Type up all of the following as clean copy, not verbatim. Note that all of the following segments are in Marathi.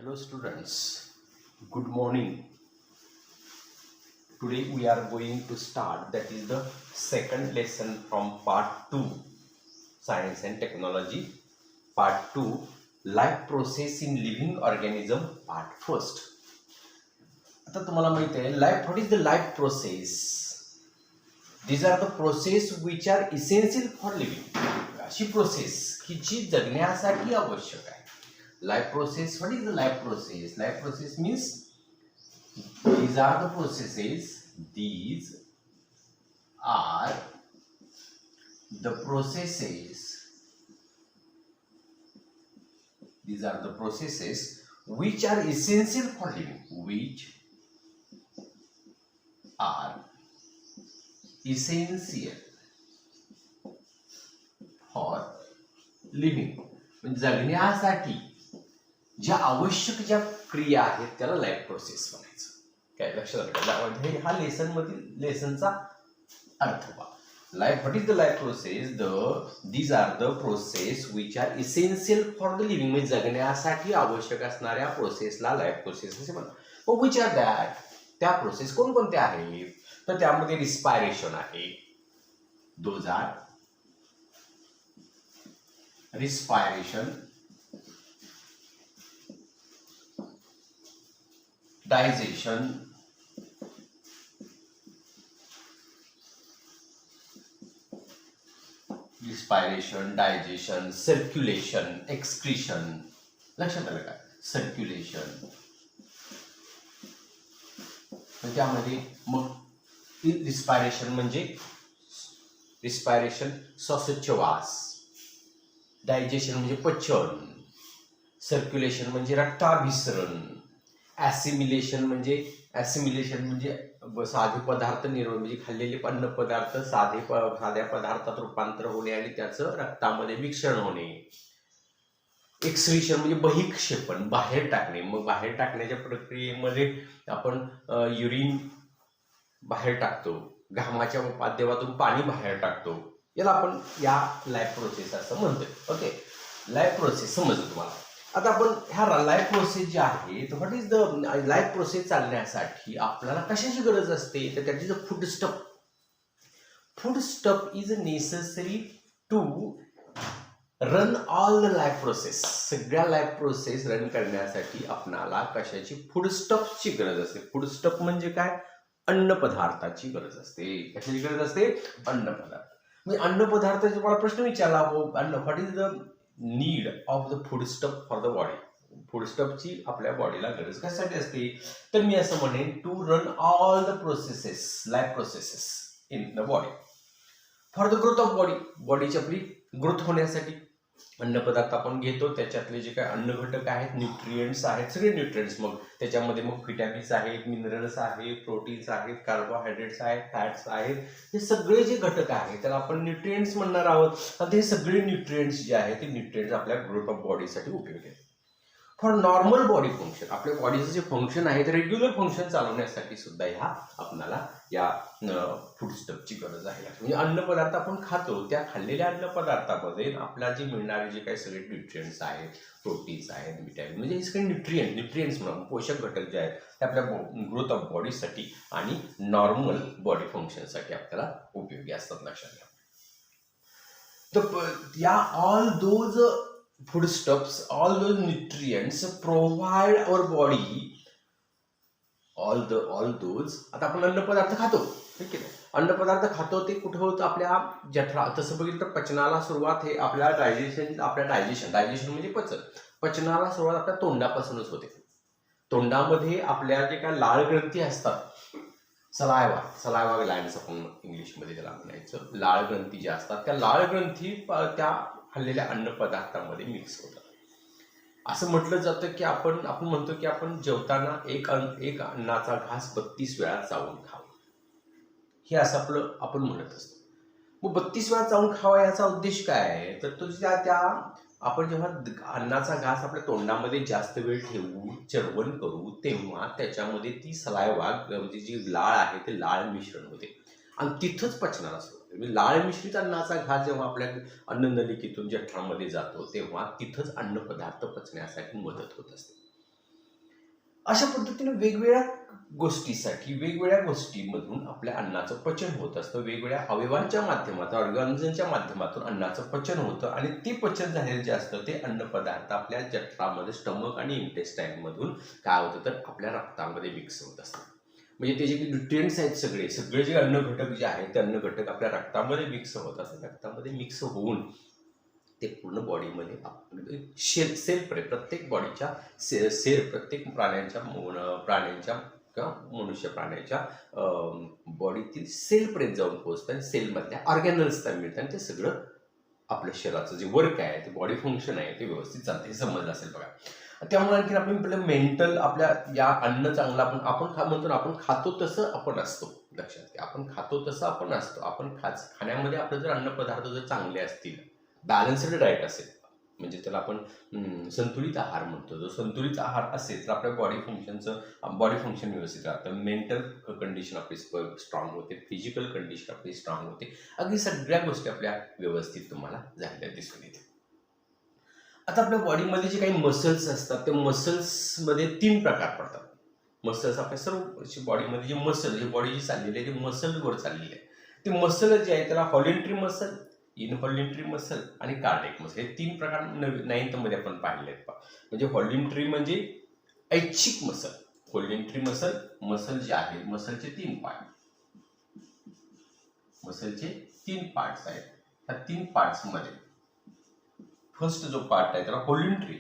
Hello students, good morning. Today we are going to start, that is the second lesson from part 2 Science and Technology, part 2 Life Process in Living Organism, part 1st. आता तुम्हाला माहिती आहे what is the life process? These are the process which are essential for living. अशी प्रोसेस की जी जगण्यासाठी आवश्यक आहे. Life process, what is the life process? Life process means these are the processes, these are the processes, these are the processes which are essential for living, which are essential for living. म्हणजे जगण्यासाठी ज्या आवश्यक ज्या क्रिया आहेत त्याला लाईफ प्रोसेस म्हणायचं. काय लक्षात आलं? हा लेसनचा अर्थ पहा. Life, what is the life process? These are the process which are essential for the living. म्हणजे जगण्यासाठी आवश्यक असणाऱ्या प्रोसेसला लाईफ प्रोसेस असे म्हणतात. मग विच आर दॅट? त्या प्रोसेस कोणकोणत्या आहेत? तर त्यामध्ये रिस्पायरेशन आहे. Those are respiration, digestion, respiration, digestion, circulation, excretion. लक्षात आलं का? सर्क्युलेशन. त्यामध्ये मग रिस्पायरेशन म्हणजे रिस्पायरेशन श्वासोच्छवास, डायजेशन म्हणजे पचन, सर्क्युलेशन म्हणजे रक्ताभिसरण, ॲसिमिलेशन म्हणजे साधे पदार्थ निर्माण, म्हणजे खाल्लेले अन्न पदार्थ साध्या पदार्थात रूपांतर होणे आणि त्याचं रक्तामध्ये मिश्रण होणे. एक्सक्रीशन म्हणजे बहिक्षेपण, बाहेर टाकणे. मग बाहेर टाकण्याच्या प्रक्रियेमध्ये आपण युरिन बाहेर टाकतो, घामाच्या माध्यमातून पाणी बाहेर टाकतो. याला आपण या लाईफ प्रोसेस असं म्हणतोय. ओके, लाईफ प्रोसेस समजलं तुम्हाला? आता आपण ह्या लाईफ प्रोसेस जी आहे, तर what is the life process चालण्यासाठी आपल्याला कशाची गरज असते? तर त्याची जो food stuff is necessary to run all the life process. सगळ्या लाईफ प्रोसेस रन करण्यासाठी आपणाला कशाची? फूड स्टफची गरज असते. फूड स्टफ म्हणजे काय? अन्न पदार्थाची गरज असते. कशाची गरज असते? अन्न पदार्थ. म्हणजे अन्न पदार्थाचा मला प्रश्न विचारला, what is the need of the food stuff for the body. Food स्टफची आपल्या बॉडीला गरज कशासाठी असते? तर मी असं म्हणेन, to run all the processes, life processes in the body, for the growth of body. बॉडीची आपली ग्रोथ होण्यासाठी अन्न पदार्थ आपण घेतो, त्याच्यातले जे काही अन्न घटक आहेत, न्यूट्रिएंट्स आहेत, सगळे न्यूट्रिएंट्स. मग त्याच्यामध्ये मग व्हिटॅमिन्स आहेत, मिनरल्स आहेत, प्रोटीन्स आहेत, कार्बोहायड्रेट्स आहेत, फॅट्स आहेत. हे सगळे जे घटक आहेत त्याला आपण न्यूट्रिएंट्स म्हणणार आहोत. आणि हे सगळे न्यूट्रिएंट्स जे आहेत ते न्यूट्रिएंट्स आपल्या ग्रोथ ऑफ बॉडीसाठी उपयोगी आहेत. फॉर नॉर्मल बॉडी फंक्शन, आपल्या बॉडीचं जे फंक्शन आहे ते रेग्युलर फंक्शन चालवण्यासाठी सुद्धा आपणाला या फूड स्टफची गरज आहे. म्हणजे अन्न पदार्थ आपण खातो, त्या खाल्लेल्या अन्न पदार्थामध्ये आपल्याला जे मिळणारे जे काही सगळे न्यूट्रिएंट्स आहेत, प्रोटीन्स आहेत, विटॅमिन, म्हणजे हे सगळे न्यूट्रिएंट्स म्हणून पोषक घटक जे आहेत ते आपल्या ग्रोथ ऑफ बॉडीसाठी आणि नॉर्मल बॉडी फंक्शनसाठी आपल्याला उपयोगी असतात. लक्षात घ्या. तर या all those foodstuffs, all those nutrients provide our body, all those. आता आपण अन्न पदार्थ खातो, ठीक आहे. अन्न पदार्थ खातो ते कुठं होतं? आपल्या जठरा. तसं बघितलं तर पचनाला सुरुवात हे आपल्या डायजेशन म्हणजे पचनाला सुरुवात आपल्या तोंडापासूनच होते. तोंडामध्ये आपल्या जे काय लाळ ग्रंथी असतात, सलायवा ग्लँड्स आपण इंग्लिशमध्ये त्याला म्हणायचं, लाळ ग्रंथी ज्या असतात त्या लाळ ग्रंथी त्या खाल्लेल्या अन्न पदार्थामध्ये मिक्स होतात. असं म्हटलं जातं की आपण म्हणतो की आपण जेवताना एक अन्नाचा घास 32 वेळा चावून खावा. हे असं आपण म्हणत असतो. मग 32 वेळा चावून खावा याचा उद्देश काय आहे? तर तो त्या आपण जेव्हा अन्नाचा घास आपल्या तोंडामध्ये जास्त वेळ ठेवू, चर्वण करू, तेव्हा त्याच्यामध्ये ती सलायवा म्हणजे जी लाळ आहे ते लाळ मिश्रण होते आणि तिथंच पचनाला सुरुवात. लाळ मिश्रित अन्नाचा घास जेव्हा आपल्या अन्ननलिकेतून जठरामध्ये जातो तेव्हा तिथंच अन्न पदार्थ पचण्यासाठी मदत होत असते. अशा पद्धतीने वेगवेगळ्या गोष्टीसाठी वेगवेगळ्या गोष्टींमधून आपल्या अन्नाचं पचन होत असतं, वेगवेगळ्या अवयवांच्या माध्यमातून ऑर्गॅनिझमच्या माध्यमातून अन्नाचं पचन होतं आणि ते पचन झालेलं जे असतं ते अन्नपदार्थ आपल्या जठरामध्ये स्टमक आणि इंटेस्टाईन मधून काय होतं तर आपल्या रक्तामध्ये मिक्स होत असतं. म्हणजे ते जे काही न्यूट्रिएंट्स आहेत सगळे जे अन्न घटक जे आहेत ते अन्न घटक आपल्या रक्तामध्ये मिक्स होतात. रक्तामध्ये मिक्स होऊन ते पूर्ण बॉडीमध्ये सेल प्रत्येक बॉडीच्या सेल प्रत्येक प्राण्यांच्या किंवा मनुष्य प्राण्याच्या बॉडीतील सेलपर्यंत जाऊन पोहोचतं आणि सेलमधल्या ऑर्गॅनल्स त्यांना मिळतं आणि ते सगळं आपल्या शरीराचं जे वर्क आहे ते बॉडी फंक्शन आहे ते व्यवस्थित चालतं. हे समजलं असेल बघा. त्यामुळे आणखी आपण आपलं मेंटल आपल्या या अन्न चांगलं आपण म्हणतो ना आपण खातो तसं आपण असतो. लक्षात घ्या, आपण खातो तसं आपण असतो. आपण खाण्यामध्ये आपले जर अन्नपदार्थ जर चांगले असतील, बॅलन्स्ड डाएट असेल, म्हणजे त्याला आपण संतुलित आहार म्हणतो. जो संतुलित आहार असेल तर आपल्या बॉडी फंक्शन व्यवस्थित राहतं, मेंटल कंडिशन आपली स्ट्रॉंग होते, फिजिकल कंडिशन आपली स्ट्रॉंग होते. अगदी सगळ्या गोष्टी आपल्या व्यवस्थित तुम्हाला झालेल्या दिसून येते. आता आपल्या बॉडीमध्ये जे काही मसल्स असतात त्या मसल्समध्ये 3 प्रकार पडतात. मसल्स आपल्या सर्व बॉडीमध्ये जे मसल जे बॉडी जी चाललेली आहे ते मसलवर चाललेली आहे. ते मसल जे आहे त्याला व्हॉलेंटरी मसल, इनव्हॉलेंटरी मसल आणि कार्डियक मसल, हे 3 प्रकार 9th मध्ये आपण पाहिले आहेत. म्हणजे व्हॉलेंटरी म्हणजे ऐच्छिक मसल. व्हॉलेंटरी मसल जे आहे मसलचे 3 पार्ट, मसलचे 3 पार्ट्स आहेत. त्या 3 पार्ट्स मध्ये फर्स्ट जो पार्ट आहे त्याला व्हॉलेंटरी,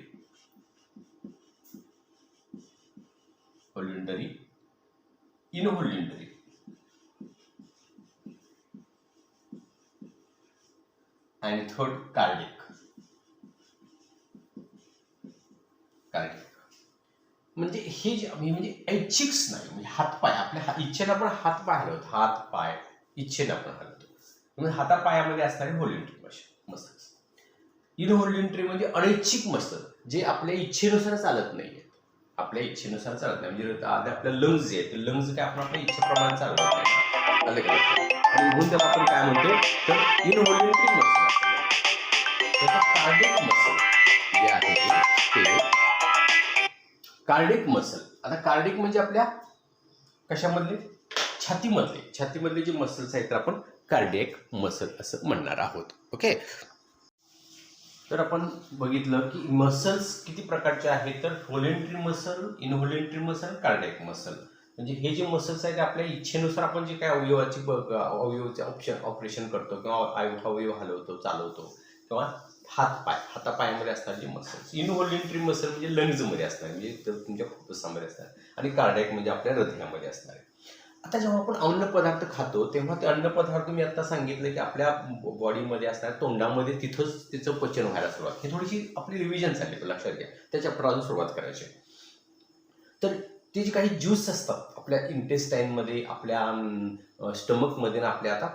इनव्हॉलेंटरी आणि थर्ड कार्डियक. म्हणजे हे जे म्हणजे ऐच्छिकच नाही, म्हणजे हातपाय आपल्या इच्छेने आपण हातपाय हलवतो, हातपाय इच्छेने आपण हलवतो, म्हणजे हातापायामध्ये असणारे व्हॉलेंटरी मसल्स. इनव्हॉलेंटरी म्हणजे अनैच्छिक मसल, जे आपल्या इच्छेनुसार चालत नाहीये, आपल्या इच्छेनुसार चालत नाही. म्हणजे आपल्या लंग्स जे आहेत लंग्स काय आपण आपल्या इच्छेप्रमाणे चालवत नाही, अलग आणि म्हणून त्याला आपण काय म्हणतो तर इनव्हॉलेंटरी मसल. कार्डियक मसल जे आहे ते कार्डियक मसल. आता कार्डियक म्हणजे आपल्या कशामधले, छातीमधले जे मसल्स आहेत तर आपण कार्डियक मसल असं म्हणणार आहोत. ओके, तर आपण बघितलं की मसल्स किती प्रकारचे आहेत तर voluntary muscle, involuntary muscle, cardiac muscle. म्हणजे हे जे मसल्स आहेत आपल्या इच्छेनुसार आपण जे काय अवयवाचे ऑपरेशन करतो किंवा अवयव हलवतो, चालवतो, किंवा हातापायामध्ये असणारे जे मसल्स. इनव्हॉलेंटरी मसल म्हणजे लंग्जमध्ये असणार, म्हणजे तुमच्या फुफ्फुसामध्ये असणार, आणि कार्डियक म्हणजे आपल्या हृदयामध्ये असणार. आता जेव्हा आपण अन्नपदार्थ खातो तेव्हा ते अन्नपदार्थ मी आता सांगितलं की आपल्या बॉडीमध्ये असणार, तोंडामध्ये तिथंच तिचं पचन व्हायला सुरुवात. ही थोडीशी आपली रिव्हिजन झाली, लक्षात घ्या. त्या चॅप्टरला सुरुवात करायची. तर ते जे काही ज्यूस असतात आपल्या इंटेस्टाईनमध्ये, आपल्या स्टमकमध्ये, आपल्या आता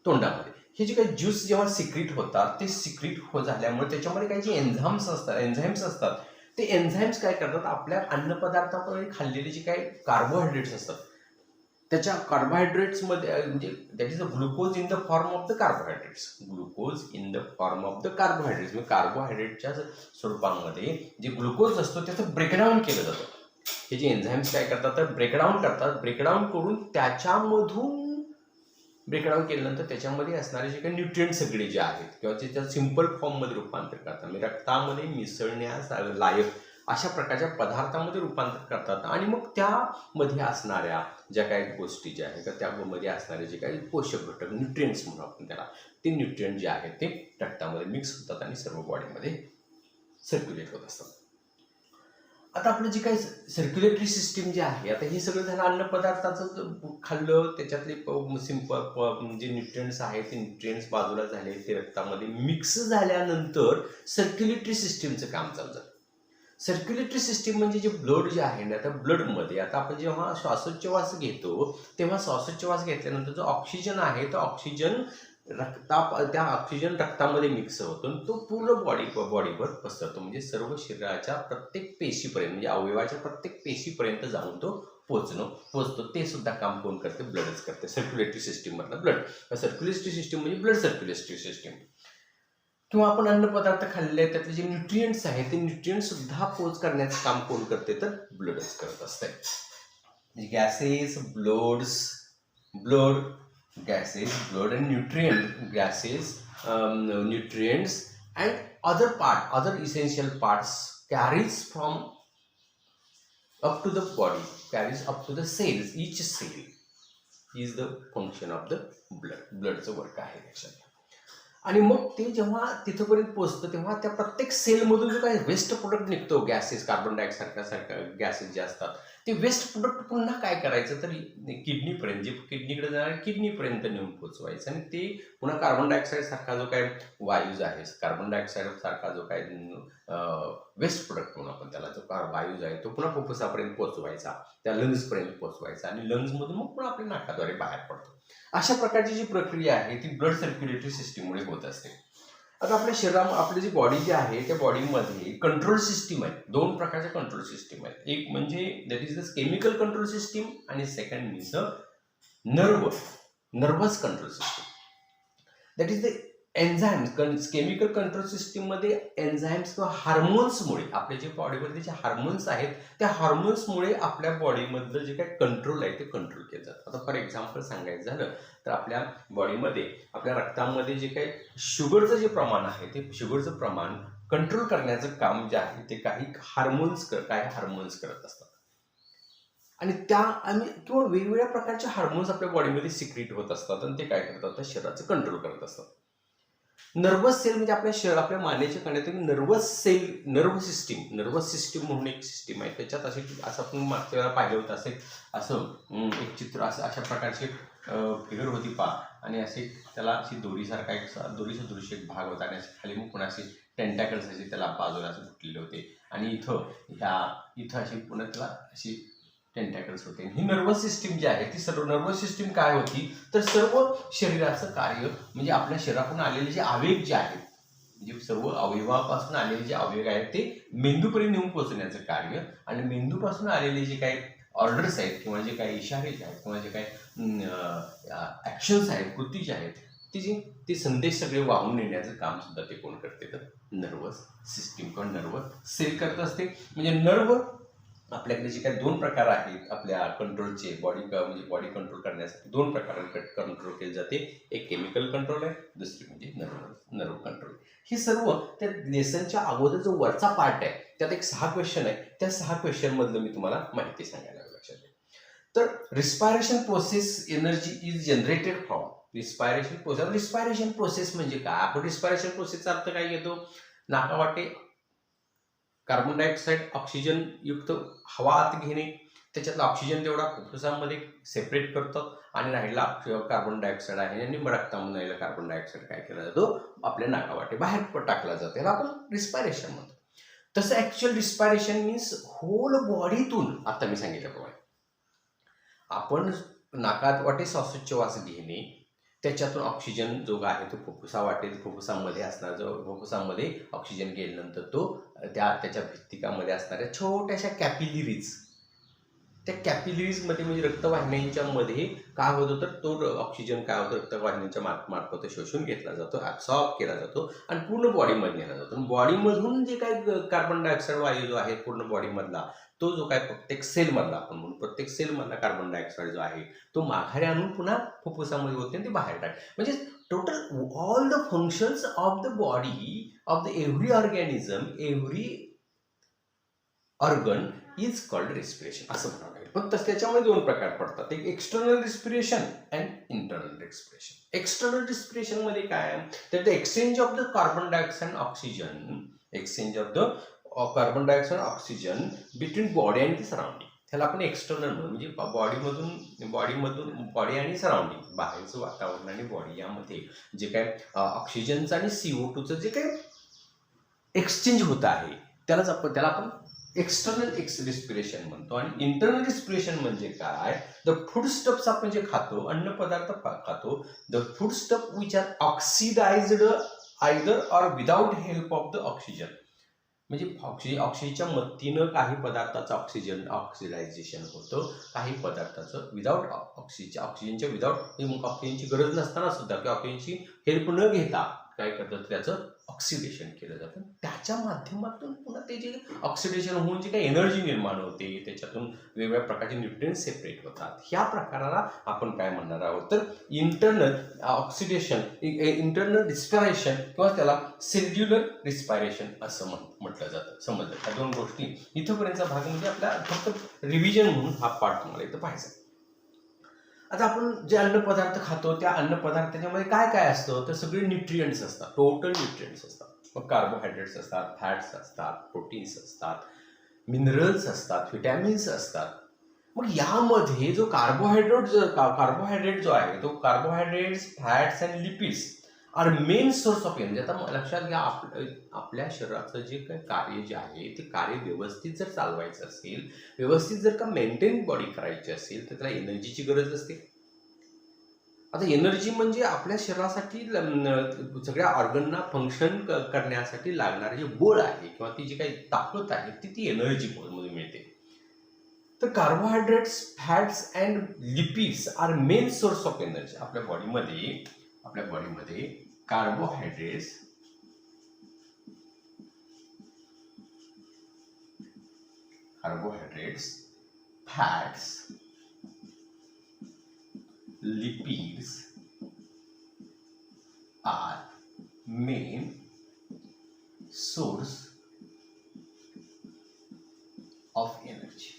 तोंडामध्ये, हे जे काही ज्यूस जेव्हा सिक्रीट होतात ते सिक्रीट झाल्यामुळे त्याच्यामध्ये काही जे एन्झाईम्स असतात ते एन्झाईम्स काय करतात, आपल्या अन्नपदार्थामध्ये खाल्लेले जे काही कार्बोहायड्रेट्स असतात त्याच्या कार्बोहायड्रेट्समध्ये, म्हणजे that is a glucose in the form of the carbohydrates. Glucose in the form of the carbohydrates, म्हणजे कार्बोहायड्रेटच्या स्वरूपामध्ये जे ग्लुकोज असतो त्याचं ब्रेकडाऊन केलं जातं. हे जे एन्झाईम्स काय करतात तर ब्रेकडाऊन करून त्याच्यामधून ब्रेकडाऊन केल्यानंतर त्याच्यामध्ये असणारे जे काही न्यूट्रिएंट सगळे जे आहेत किंवा त्याच्या सिंपल फॉर्ममध्ये रूपांतर करतात, म्हणजे रक्तामध्ये मिसळण्यास लायक अशा प्रकारच्या पदार्थामध्ये रूपांतर करतात. आणि मग त्यामध्ये असणाऱ्या ज्या काही गोष्टी ज्या आहेत त्यामध्ये असणारे जे काही पोषक घटक, न्यूट्रिएंट्स म्हणून आपण त्याला, ते न्यूट्रिएंट जे आहेत ते रक्तामध्ये मिक्स होतात आणि सर्व बॉडीमध्ये सर्क्युलेट होत असतात. आता आपलं जे काही सर्क्युलेटरी सिस्टीम जे आहे, आता हे सगळं झालं अन्नपदार्थाचं खाल्लं, त्याच्यातले सिंपल जे न्यूट्रिएंट्स आहेत ते न्यूट्रिएंट्स बाजूला झाले, ते रक्तामध्ये मिक्स झाल्यानंतर सर्क्युलेटरी सिस्टीमचं काम चालू झालं. सर्क्युलेटरी सिस्टीम म्हणजे जे ब्लड जे आहे ना, त्या ब्लडमध्ये आता आपण जेव्हा श्वासोच्छवास घेतो तेव्हा श्वासोच्छवास घेतल्यानंतर जो ऑक्सिजन आहे तो ऑक्सिजन त्या ऑक्सिजन रक्तामध्ये मिक्स होतो आणि तो पूर्ण बॉडीवर पसरतो, म्हणजे सर्व शरीराच्या प्रत्येक पेशीपर्यंत, म्हणजे अवयवाच्या प्रत्येक पेशीपर्यंत जाऊन तो पोहोचतो. ते सुद्धा काम कोण करते, ब्लडच करते. सर्क्युलेटरी सिस्टीम मधलं ब्लड. सर्क्युलेटरी सिस्टीम म्हणजे ब्लड सर्क्युलेटरी सिस्टीम. किंवा आपण अन्न पदार्थ खाल्लेले आहेत त्यातले जे न्यूट्रिएंट्स आहेत ते न्यूट्रिएंट सुद्धा पोच करण्याचं काम कोण करते तर ब्लडच करत असते. Gases, blood gases, blood and gases, nutrients and other essential parts carries from up to the body, carries up to the cells. Each cell is the function of the bloodचं वर्क आहे त्याच्यात. आणि मग ते जेव्हा तिथपर्यंत पोहोचतं तेव्हा त्या प्रत्येक सेलमधून जो काही वेस्ट प्रोडक्ट निघतो, गॅसेस, कार्बन डायऑक्साईड सारख्या गॅसेस जे असतात, ते वेस्ट प्रोडक्ट पुन्हा काय करायचं तर किडनीपर्यंत, जे किडनीकडे जाणार किडनीपर्यंत नेऊन पोचवायचं. आणि ते पुन्हा कार्बन डायऑक्साईड सारखा जो काय वायूज आहे, कार्बन डायऑक्साईड सारखा जो काय वेस्ट प्रोडक्ट म्हणून आपण त्याला जो वायूज आहे तो पुन्हा फुफ्फुसापर्यंत पोचवायचा, त्या लंग्सपर्यंत पोचवायचा आणि लंग्समधून मग पुन्हा आपल्या नाकाद्वारे बाहेर पडतो. अशा प्रकारची जी प्रक्रिया आहे ती ब्लड सर्क्युलेटरी सिस्टीममुळे होत असते. आता आपल्या आपली जी बॉडी जी आहे त्या बॉडीमध्ये कंट्रोल सिस्टीम आहे. दोन प्रकारच्या कंट्रोल सिस्टीम आहेत. एक म्हणजे that is the chemical control system आणि second means nervous control system. That is the enzymes. Chemical control system मध्ये एन्झाईम्स किंवा हार्मोन्समुळे आपल्या जे बॉडीमध्ये जे हार्मोन्स आहेत त्या हार्मोन्समुळे आपल्या बॉडीमधलं जे काही कंट्रोल आहे ते कंट्रोल केलं जातं. आता फॉर एक्झाम्पल सांगायचं झालं तर आपल्या बॉडीमध्ये आपल्या रक्तामध्ये जे काही शुगरचं जे प्रमाण आहे ते शुगरचं प्रमाण कंट्रोल करण्याचं काम जे आहे ते काही हार्मोन्स करत असतात. आणि किंवा वेगवेगळ्या प्रकारचे हार्मोन्स आपल्या बॉडीमध्ये सिक्रीट होत असतात आणि ते काय करतात तर शरीराचं कंट्रोल करत असतात. नर्वस सेल म्हणजे आपल्या मानेच्या कण्यातील नर्वस सिस्टीम म्हणून एक सिस्टीम आहे. त्याच्यात असं आपण मागच्या वेळेला पाहिलं होतं असं एक चित्र अशा प्रकारचे फिगर होती आणि असे त्याला अशी दोरीचा दृश्य एक भाग होता आणि असे खाली मग पुन्हा असे टेंटॅकल्स असे त्याला बाजूला असे फुटलेले होते आणि इथं अशी पुन्हा त्याला अशी टेंटॅकल्स होते. ही नर्वस सिस्टीम जी आहे ती सर्व नर्वस सिस्टीम काय होती तर सर्व शरीराचं कार्य म्हणजे आपल्या शरीरातून आलेले जे आवेग जे आहेत म्हणजे सर्व अवयवापासून आलेले जे आवेग आहेत ते मेंदूपर्यंत नेऊन पोहोचण्याचं कार्य आणि मेंदूपासून आलेले जे काही ऑर्डर्स आहेत किंवा जे काही इशारे जे आहेत किंवा जे काही ॲक्शन्स आहेत, कृती जे आहेत ते संदेश सगळे वाहून नेण्याचं काम सुद्धा ते कोण करते तर नर्वस सिस्टीम किंवा नर्वस सेल करत असते. म्हणजे नर्व आपल्याकडे जे काही दोन प्रकार आहेत आपल्या कंट्रोलचे बॉडी कंट्रोल करण्यासाठी दोन प्रकारांकडे कंट्रोल केले जाते. एक केमिकल कंट्रोल आहे, दुसरी म्हणजे नर्व कंट्रोल. हे सर्व त्या लेसनच्या अगोदर जो वरचा पार्ट आहे त्यात एक 6 क्वेश्चन आहे. त्या 6 क्वेश्चन मधलं मी तुम्हाला माहिती सांगायला लक्षात घ्या. तर respiration process energy is generated from respiration process म्हणजे काय? आपण रिस्पायरेशन प्रोसेसचा अर्थ काय घेतो? नाकावाटे कार्बन डायऑक्साईड ऑक्सिजन युक्त हवा आत घेणे, त्याच्यातला ऑक्सिजन तेवढा फुफ्फुसामध्ये सेपरेट करतात आणि राहिला कार्बन डायऑक्साईड आहे आणि रक्तामधून राहिला कार्बन डायऑक्साईड काय केला जातो आपल्या नाकावाटे बाहेर टाकला जातो. याला आपण रिस्पायरेशन म्हणतो. तसं ऍक्च्युअल रिस्पायरेशन मीन्स होल बॉडीतून आता मी सांगितल्याप्रमाणे आपण नाकावाटे श्वासोच्छवास घेणे, त्याच्यातून ऑक्सिजन जो आहे तो फुफ्फुसामध्ये असणार, जो फुफ्फुसामध्ये ऑक्सिजन गेल्यानंतर तो त्याच्या भित्तिकामध्ये असणाऱ्या छोट्याशा कॅपिलरीज, त्या कॅपिलरीजमध्ये म्हणजे रक्तवाहिन्यांच्या मध्ये काय होतं तर तो ऑक्सिजन काय होतं रक्तवाहिन्यांच्या मार्फत शोषून घेतला जातो, ॲब्सॉर्ब केला जातो आणि पूर्ण बॉडीमध्ये नेला जातो. बॉडीमधून जे काही कार्बन डायऑक्साईड वायू जो आहे पूर्ण बॉडीमधला तो जो काय प्रत्येक सेलमधला आपण म्हणून प्रत्येक सेलमधला कार्बन डायऑक्साईड जो आहे तो माघारी आणून पुन्हा फुफ्फुसामध्ये होते आणि ते बाहेर म्हणजे total all the functions of the body of the every organism every organ is called respiration असं म्हणावं लागेल. पण त्याच्यामध्ये दोन प्रकार पडतात. एक external respiration and internal respiration. External respiration मध्ये काय तर the exchange of the carbon dioxide oxygen between body and the surrounding. त्याला आपण एक्सटर्नल म्हणजे बॉडी आणि सराउंडिंग बाहेरचं वातावरण आणि बॉडी यामध्ये जे काय ऑक्सिजनचं आणि CO2चं जे काही एक्सचेंज होत आहे त्याला आपण एक्सटर्नल रिस्पिरेशन म्हणतो. आणि इंटरनल रिस्पिरेशन म्हणजे काय? द फूड स्टफ्स आपण जे खातो अन्न पदार्थ खातो, the food stuff which are oxidised either or without help of the oxygen. म्हणजे ऑक्सिजनच्या मदतीनं काही पदार्थाचं ऑक्सिडायझेशन होतं, काही पदार्थाचं विदाउट ऑक्सिजनच्या विदाउट ऑक्सिजनची गरज नसताना सुद्धा किंवा ऑक्सिजनची हेल्प न घेता काय करतात त्याचं ऑक्सिडेशन केलं जातं. त्याच्या माध्यमातून पुन्हा ते जे ऑक्सिडेशन होऊन जे काही एनर्जी निर्माण होते, त्याच्यातून वेगवेगळ्या प्रकारचे न्यूट्रिएंट्स सेपरेट होतात. ह्या प्रकाराला आपण काय म्हणणार आहोत, तर इंटरनल ऑक्सिडेशन, इंटरनल रिस्पिरेशन किंवा त्याला सेल्युलर रिस्पायरेशन असं म्हटलं जातं. समजलं ह्या दोन गोष्टी. इथंपर्यंतचा भाग म्हणजे आपल्या फक्त रिव्हिजन म्हणून हा पार्ट तुम्हाला इथं पाहायचा. आता आपण जे अन्नपदार्थ खातो त्या अन्नपदार्थाच्यामध्ये काय काय असतं, तर सगळे न्यूट्रिएंट्स असतात, टोटल न्यूट्रिएंट्स असतात. मग कार्बोहायड्रेट्स असतात, फॅट्स असतात, प्रोटीन्स असतात, मिनरल्स असतात, व्हिटॅमिन्स असतात. मग यामध्ये जो कार्बोहायड्रेट जो आहे, तो carbohydrates, fats and lipids are main source of energy. आता लक्षात घ्या, आपल्या शरीराचं जे काही कार्य जे आहे ते कार्य व्यवस्थित जर चालवायचं असेल, व्यवस्थित जर का मेंटेन बॉडी करायची असेल, तर त्याला एनर्जीची गरज असते. आता एनर्जी म्हणजे आपल्या शरीरासाठी सगळ्या ऑर्गनना फंक्शन करण्यासाठी लागणारे जे बळ आहे किंवा ती जी काही ताकद आहे ती एनर्जी मधून मिळते. तर carbohydrates, fats and lipids are main source of energy. आपल्या बॉडीमध्ये carbohydrates, fats, lipids are main source of energy.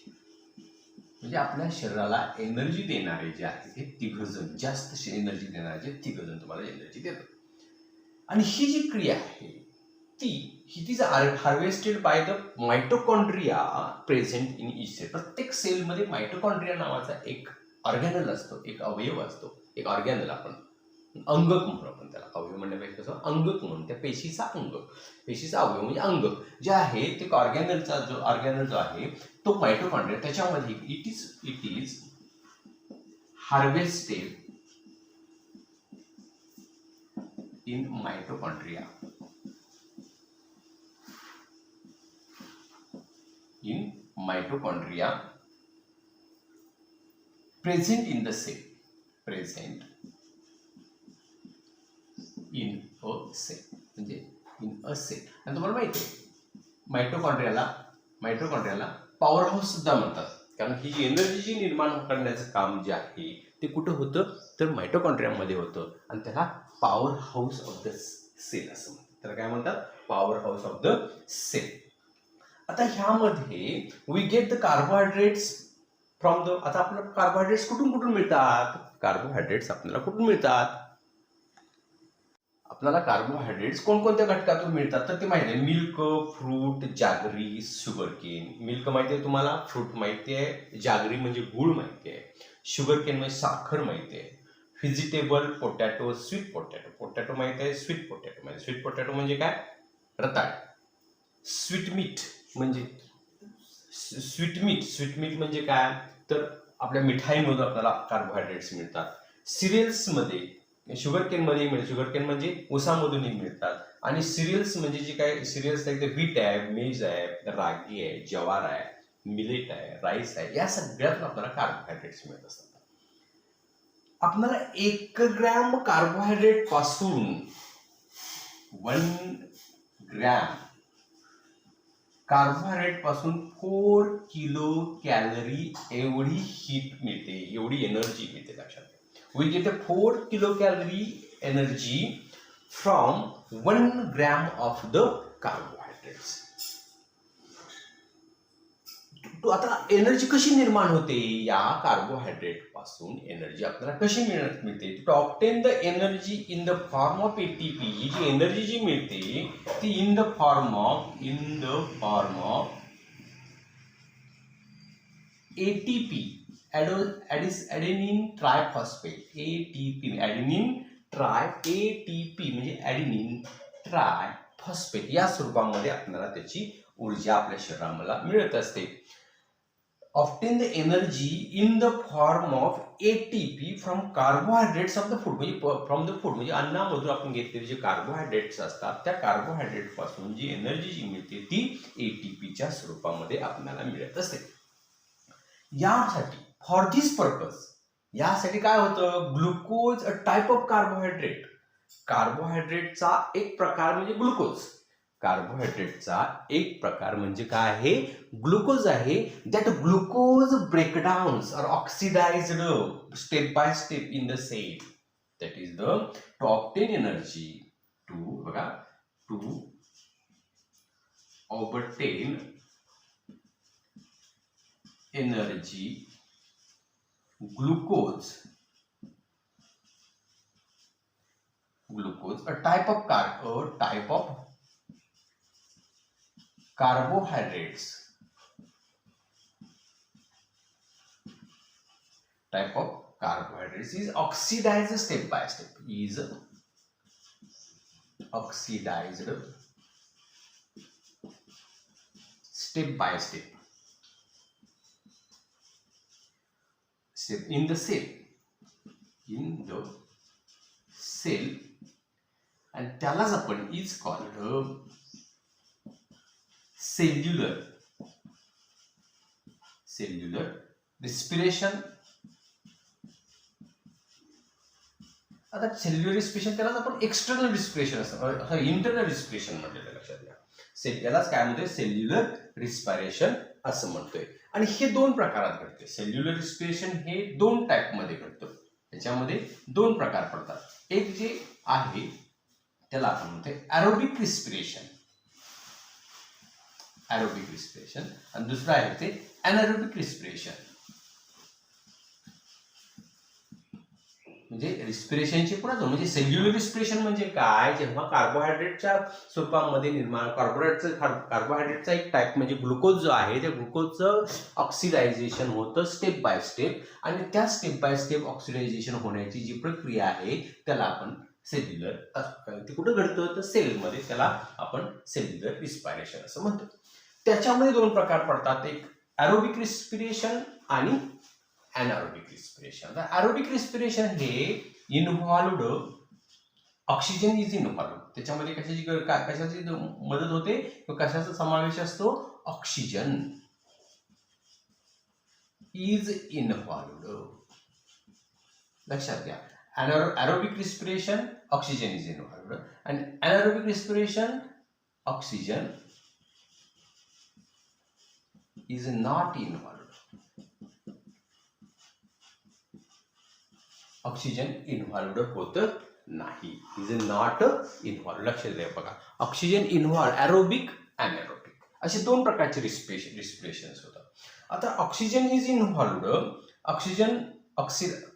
म्हणजे आपल्या शरीराला एनर्जी देणारे जे आहे ते तिघजण, जास्त एनर्जी देणारे जे तिघजण तुम्हाला एनर्जी देतात. आणि ही जी क्रिया आहे ती is harvested by the mitochondria present in each cell. प्रत्येक सेलमध्ये मायटोकॉन्ड्रिया नावाचा एक ऑर्गॅनल असतो, एक अवयव असतो, एक ऑर्गॅनल, आपण अंगक म्हणून, आपण त्याला अवयव म्हणण्यापेक्षा कसं अंगक म्हणून, त्या पेशीचा अवयव म्हणजे अंग जे आहे ते ऑर्गॅनल जो आहे तो मायटोकॉन्ड्रिया, त्याच्यामध्ये it is harvested in mitochondria present in the cell, म्हणजे इन अ सेल. आणि तुम्हाला माहिती आहे मायटोकॉन्ड्रियाला पॉवर हाऊस सुद्धा म्हणतात, कारण ही जी एनर्जी जी निर्माण करण्याचं काम जे आहे ते कुठं होतं, तर मायटोकॉन्ड्रियामध्ये होतं. आणि त्याला power house of the cell असं म्हणतात. त्याला काय म्हणतात, power house of the cell. आता ह्यामध्ये we get the carbohydrates from the. आता आपल्याला कार्बोहायड्रेट्स कुठून मिळतात, आपल्याला कार्बोहायड्रेट्स कोणकोणत्या घटकातून मिळतात, तर ते माहिती आहे. Milk, fruit, जागरी, sugarcane. मिल्क माहिती आहे तुम्हाला, फ्रूट माहिती आहे, जागरी म्हणजे गूळ माहिती आहे, शुगरकेन म्हणजे साखर माहिती आहे, व्हेजिटेबल, पोटॅटो, स्वीट पोटॅटो माहिती आहे, स्वीट पोटॅटो म्हणजे काय, रताळ. स्वीट मीट म्हणजे काय, तर आपल्या मिठाईमधून आपल्याला कार्बोहायड्रेट्स मिळतात. सिरियल्समध्ये शुगरकेन म्हणजे ऊसामधूनही मिळतात. आणि सिरियल्स म्हणजे जे काय सिरियल्स आहेत ते व्हीट आहे, मेज आहे, रागी आहे, ज्वार आहे, मिलेट आहे, राईस आहे, या सगळ्यातून आपल्याला कार्बोहायड्रेट्स मिळत असतात. आपल्याला 1 ग्रॅम कार्बोहायड्रेट पासून 1 ग्रॅम कार्बोहायड्रेट पासून 4 किलो कॅलरी एवढी हीट मिळते, एवढी एनर्जी मिळते. लक्षात घ्या, we get 4 kilo calorie energy from 1 gram of the carbohydrates. आता एनर्जी कशी निर्माण होते, या कार्बोहायड्रेट पासून एनर्जी आपल्याला कशी मिळते. To obtain the energy in the form of ATP. ही जी एनर्जी जी मिळते ती in the form of ATP, adenine triphosphate. ATP म्हणजे ॲडेनिन ट्रायफॉस्फेट, या स्वरूपामध्ये आपल्याला त्याची ऊर्जा आपल्या शरीराला मिळत असते. Obtain the energy in the form of ATP from carbohydrates of the food. म्हणजे फ्रॉम द फूड म्हणजे अन्नामधून आपण घेतलेले जे कार्बोहायड्रेट्स असतात त्या कार्बोहायड्रेट पासून जी एनर्जी जी मिळते ती एटीपीच्या स्वरूपामध्ये आपल्याला मिळत असते. यासाठी फॉर धिस पर्पज, यासाठी काय होतं, glucose a type of carbohydrate कार्बोहायड्रेटचा एक प्रकार म्हणजे ग्लुकोज. कार्बोहायड्रेटचा एक प्रकार म्हणजे काय आहे? ग्लुकोज आहे. दॅट ग्लुकोज ब्रेकडाउन्स और oxidised step by step in the cell. That is the to obtain energy to बघा to obtain energy glucose a type of carbohydrates is oxidized step by step step by step in the cell and त्यालाच आपण is called cellular respiration. आता सेल्युलर रिस्पिरेशन त्यालाच आपण एक्सटर्नल रिस्पिरेशन असं इंटरनल रिस्पिरेशन म्हणलेलं लक्षात घ्या. यालाच काय म्हणतोय? सेल्युलर रिस्पिरेशन असं म्हणतोय. आणि हे दोन प्रकारात घडते. सेल्युलर रिस्पिरेशन हे दोन टाईप मध्ये घडतं. त्याच्यामध्ये दोन प्रकार पडतात. एक जे आहे त्याला आपण म्हणतोय ॲरोबिक रिस्पिरेशन आणि दुसरं आहे ते अनॅरोबिक रिस्पिरेशन. म्हणजे रिस्पिरेशनचे पुन्हा दोन म्हणजे सेल्युलर रिस्पिरेशन म्हणजे काय? जेव्हा कार्बोहायड्रेटच्या स्वरूपामध्ये निर्माण कार्बोहायड्रेटचा एक टाईप म्हणजे ग्लुकोज जो आहे त्या ग्लुकोजचं ऑक्सिडायझेशन होतं स्टेप बाय स्टेप आणि त्या स्टेप बाय स्टेप ऑक्सिडायझेशन होण्याची जी प्रक्रिया आहे त्याला आपण सेल्युलर. ते कुठं घडतं? तर सेलमध्ये. त्याला आपण सेल्युलर रिस्पिरेशन असं म्हणतो. त्याच्यामध्ये दोन प्रकार पडतात. एक ॲरोबिक रिस्पिरेशन आणि अनॅरोबिक रिस्पिरेशन. ॲरोबिक रिस्पिरेशन हे इन्व्हॉल्व्ड ऑक्सिजन इज इन्व्हॉल्व्ड. त्याच्यामध्ये कशाची मदत होते? कशाचा समावेश असतो? Oxygen is involved. लक्षात घ्या. Aerobic respiration oxygen is involved आणि anaerobic respiration oxygen is not involved. Oxygen involved होत नाही. Is not involved. लक्षात द्या बघा. ऑक्सिजन इन्व्हॉल्व्ड ॲरोबिक अनॅरोबिक असे दोन प्रकारचे रिस्पिरेशन होतात. आता oxygen is involved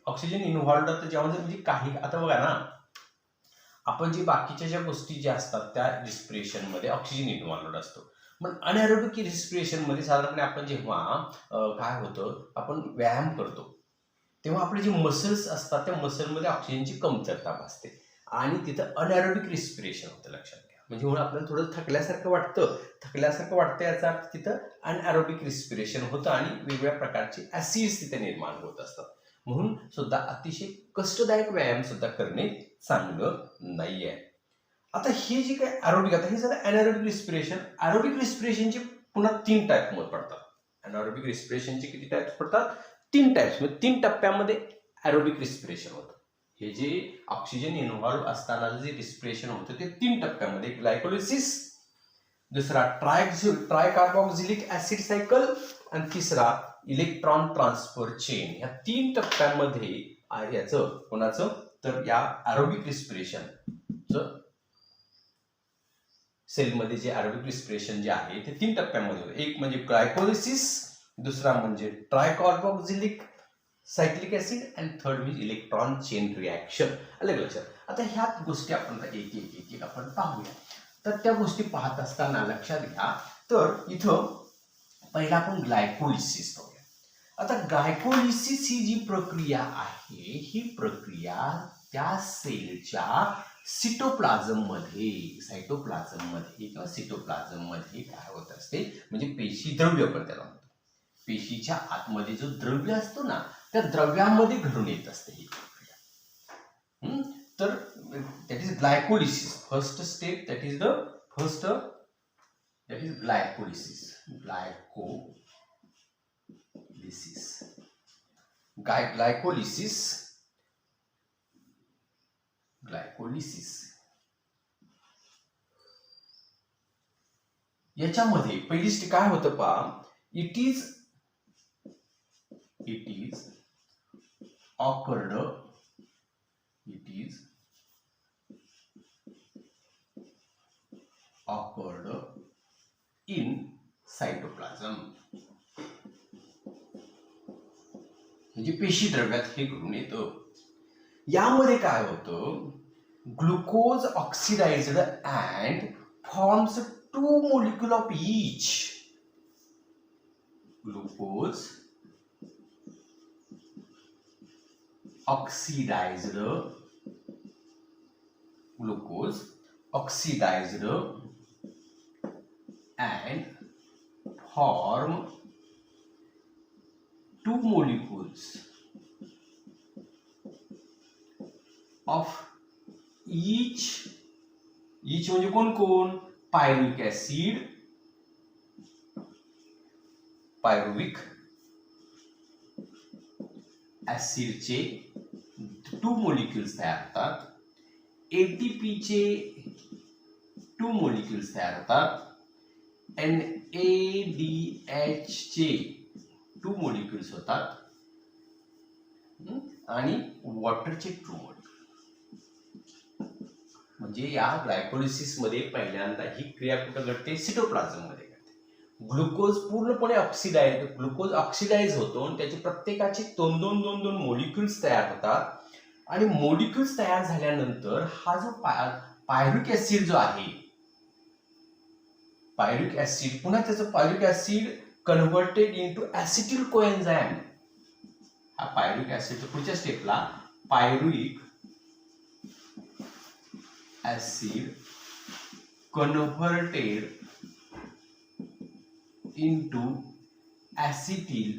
oxygen involved तर ज्यामध्ये म्हणजे काही आता बघा ना आपण जी बाकीच्या ज्या गोष्टी ज्या असतात त्या रिस्पिरेशन मध्ये ऑक्सिजन इन्व्हॉल्व्ड असतो. मग अनॅरोबिक रिस्पिरेशन मध्ये साधारण आपण जेव्हा काय होतं आपण व्यायाम करतो तेव्हा आपले जे मसल्स असतात त्या मसलमध्ये ऑक्सिजनची कमतरता भासते आणि तिथं अनॅरोबिक रिस्पिरेशन होतं. लक्षात घ्या. म्हणजे म्हणून आपल्याला थोडं थकल्यासारखं वाटतं याचा अर्थ तिथं अनॅरोबिक रिस्पिरेशन होतं आणि वेगवेगळ्या प्रकारचे ऍसिड्स तिथे निर्माण होत असतात. म्हणून सुद्धा अतिशय कष्टदायक व्यायाम सुद्धा करणे चांगलं नाहीये. आता हे जे काय ॲरोबिक आता हे झालं अनॅरोबिक रिस्पिरेशन. ॲरोबिक रिस्पिरेशनचे पुन्हा 3 टाईप मध्ये पडतात. अनॅरोबिक रिस्पिरेशनचे किती टाईप्स पडतात? 3 टाईप्स. म्हणजे 3 टप्प्यामध्ये ॲरोबिक रिस्पिरेशन होतं. हे जे ऑक्सिजन इन्व्हॉल्व्ह असताना जे रिस्पिरेशन होतं ते 3 टप्प्यामध्ये. ग्लायकोलिसिस, दुसरा ट्रायकार्बॉक्झिलिक ऍसिड सायकल आणि तिसरा इलेक्ट्रॉन ट्रान्सफर चेन. या 3 टप्प्यामध्ये याचं कोणाचं तर या ॲरोबिक रिस्पिरेशनचं सेलमध्ये जे ॲरोबिक रिस्पिरेशन जे आहे ते 3 टप्प्यामध्ये होतं. एक म्हणजे ग्लायकोलिसिस, दुसरा म्हणजे ट्रायकार्बॉक्झिलिक सायक्लिक ऍसिड आणि थर्ड म्हणजे इलेक्ट्रॉन चेन रिॲक्शन. अलग लक्षात. आता ह्या गोष्टी आपण एक आपण पाहूया. तर त्या गोष्टी पाहत असताना लक्षात घ्या तर इथं पहिला आपण ग्लायकोलिसिस पाहूया. आता ग्लायकोलिसिस ही जी प्रक्रिया आहे ही प्रक्रिया त्या सेलच्या सायटोप्लाझम मध्ये किंवा सिटोप्लाझम मध्ये काय होत असते म्हणजे पेशी द्रव्य पण त्याला म्हणतो. पेशीच्या आतमध्ये जो द्रव्य असतो ना त्या द्रव्यामध्ये घडून येत असते ही प्रक्रिया. तर that is glycolysis. First step that is glycolysis. Glycolysis glycolysis. याच्यामध्ये पहिली स्टेप काय होतं पहा, it is occurred in cytoplasm. म्हणजे पेशी द्रव्यात हे घडून येतं. यामध्ये काय होतं, glucose oxidised and forms 2 molecule of each. Glucose oxidized and form 2 molecules of each म्हणजे कोण कोण, पायरुविक ऍसिडचे 2 molecules तयार होतात, ATPचे 2 molecules तयार होतात, NADHचे 2 molecules होतात आणि वॉटरचे 2 molecules. म्हणजे या ग्लायकोलिसिस मध्ये पहिल्यांदा ही क्रिया कुठं घडते, सिटोप्लाझम मध्ये घडते. ग्लुकोज पूर्णपणे ग्लुकोज ऑक्सिडाइज होतो आणि त्याचे प्रत्येकाचे 2 मोलिक्युल्स तयार होतात आणि मोलिक्युल्स तयार झाल्यानंतर हा जो पायरुविक ऍसिड जो आहे, पायरुविक ऍसिड पुन्हा त्याचं पायरुविक ऍसिड कन्व्हर्टेड इनटू ऍसिटिल कोएन्झाइम. हा पायरुविक ऍसिड पुढच्या स्टेपला पायरुविक ऍसिड कन्व्हर्टेड इनटू ऍसिटिल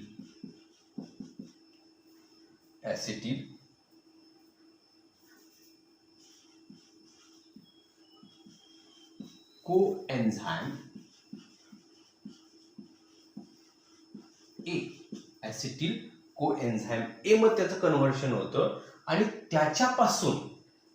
कोएन्झाइम ए, ऍसिटिल कोएन्झाइम ए मध्ये त्याचं कन्व्हर्शन होतं आणि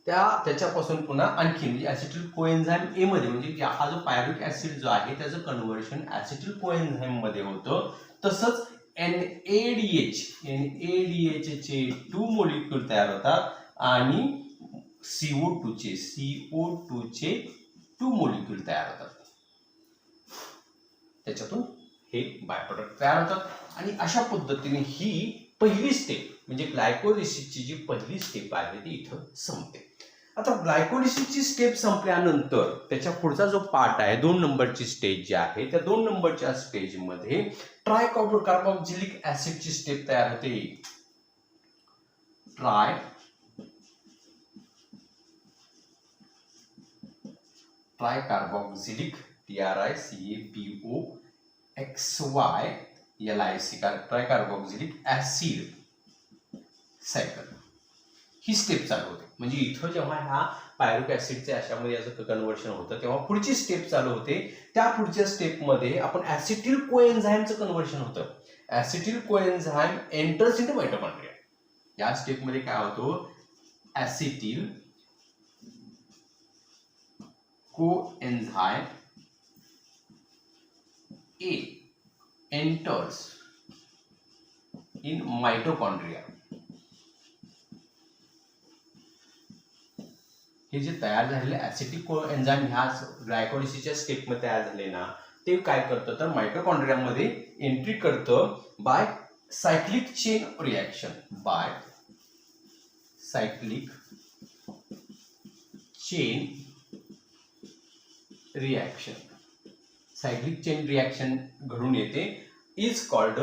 त्याच्यापासून पुन्हा आणखी म्हणजे ऍसिटिल कोएन्झाइम ए मध्ये म्हणजे हा जो पायरुविक ऍसिड जो आहे त्याचं कन्व्हर्शन ऍसिटिल कोएन्झाइम मध्ये होतं. तसंच NADH चे 2 मोलिक्यूल तयार होतात आणि CO2 चे 2 मोलिक्यूल तयार होतात. त्याच्यातून हे बाय प्रोडक्ट तयार होतात आणि अशा पद्धतीने ही पहिली स्टेप म्हणजे ग्लायकोलिसिसची जी पहिली स्टेप आहे ती इथं संपते. आता ग्लायकोलिसिसची स्टेप संपल्यानंतर त्याच्या पुढचा जो पार्ट आहे 2 नंबरची स्टेज जी आहे त्या 2 नंबरच्या स्टेज मध्ये ट्रायकार्बोक्झिलिक ऍसिडची स्टेप तयार होते. ट्रायकार्बोक्झिलिक TRICABOXYLIC ट्रायकार्बोक्झिलिक ऍसिड सायकल ही स्टेप चालू होते. म्हणजे इथं जेव्हा ह्या पायरुविक ऍसिडचे अशामध्ये याचं कन्व्हर्शन होतं तेव्हा पुढची स्टेप चालू होते. त्या पुढच्या स्टेप मध्ये आपण ऍसिटिल कोएन्झाइमचं कन्व्हर्शन होतं. ऍसिटिल कोएन्झाइम एंटर्स इनटू मायटोकॉन्ड्रिया. या स्टेप मध्ये काय होतं, ऍसिटिल कोएन्झाइम ए एंटर्स इन मायटोकॉन्ड्रिया. हे जे तयार झालेले ऍसिटिक कोएन्झाइम ह्या ग्लायकोलिसिसच्या स्टेप मध्ये तयार झाले ना ते काय करतं तर मायटोकॉन्ड्रियामध्ये एंट्री करतं by cyclic chain reaction. Cyclic chain reaction घडून येते. Is called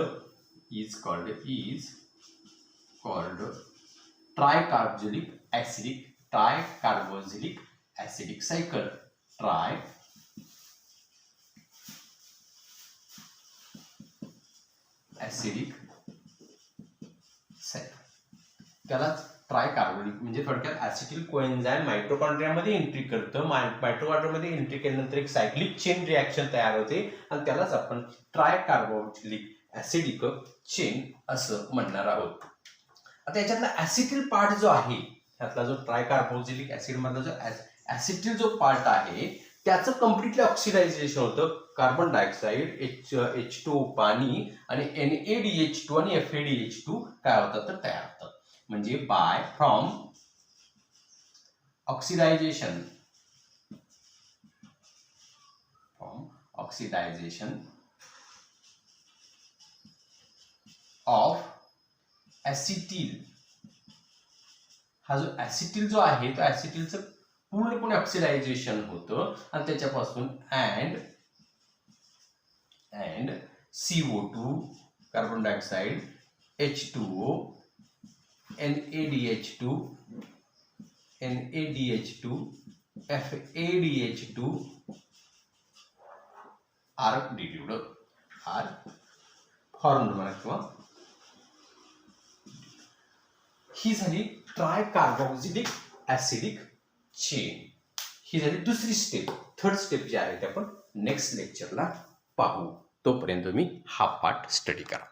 tricarboxylic acidic cycle. त्यालाच ट्रायकार्बोनिक म्हणजे थोडक्यात ऍसिटिल कोएन्झाइम मायटोकॉन्ड्रियामध्ये एंट्री करतं. मायटोकॉन्ड्रियामध्ये एंट्री केल्यानंतर एक सायक्लिक चेन रिॲक्शन तयार होते आणि त्यालाच आपण ट्रायकार्बोक्झिलिक ऍसिडिक चेन असं म्हणणार आहोत. आता याच्यातला ऍसिटिल पार्ट जो आहे ह्यातला जो ट्रायकार्बोक्सिलिक ऍसिड मधला जो ऍसिटिल जो पार्ट आहे त्याचं कम्प्लिटली ऑक्सिडायझेशन होतं. कार्बन डायऑक्साईड, H2O पाणी आणि NaDH2 आणि FADH2 काय होतात तर तयार होतात. म्हणजे बाय फ्रॉम ऑक्सिडायझेशन ऑफ ऍसिटिल, हा जो ऍसिटिल जो आहे तो ऍसिटिलचं पूर्णपणे ऑक्सिडायझेशन होतं आणि त्याच्यापासून and CO2 carbon dioxide, H2O, NaDH2, FADH2 are formed म्हणा किंवा ही झाली ट्रायकार्बोक्सिलिक ऍसिडिक चेन. ही झाली दुसरी स्टेप. थर्ड स्टेप जी आहे ते आपण नेक्स्ट लेक्चरला पाहू. तोपर्यंत तुम्ही हा पार्ट स्टडी करा.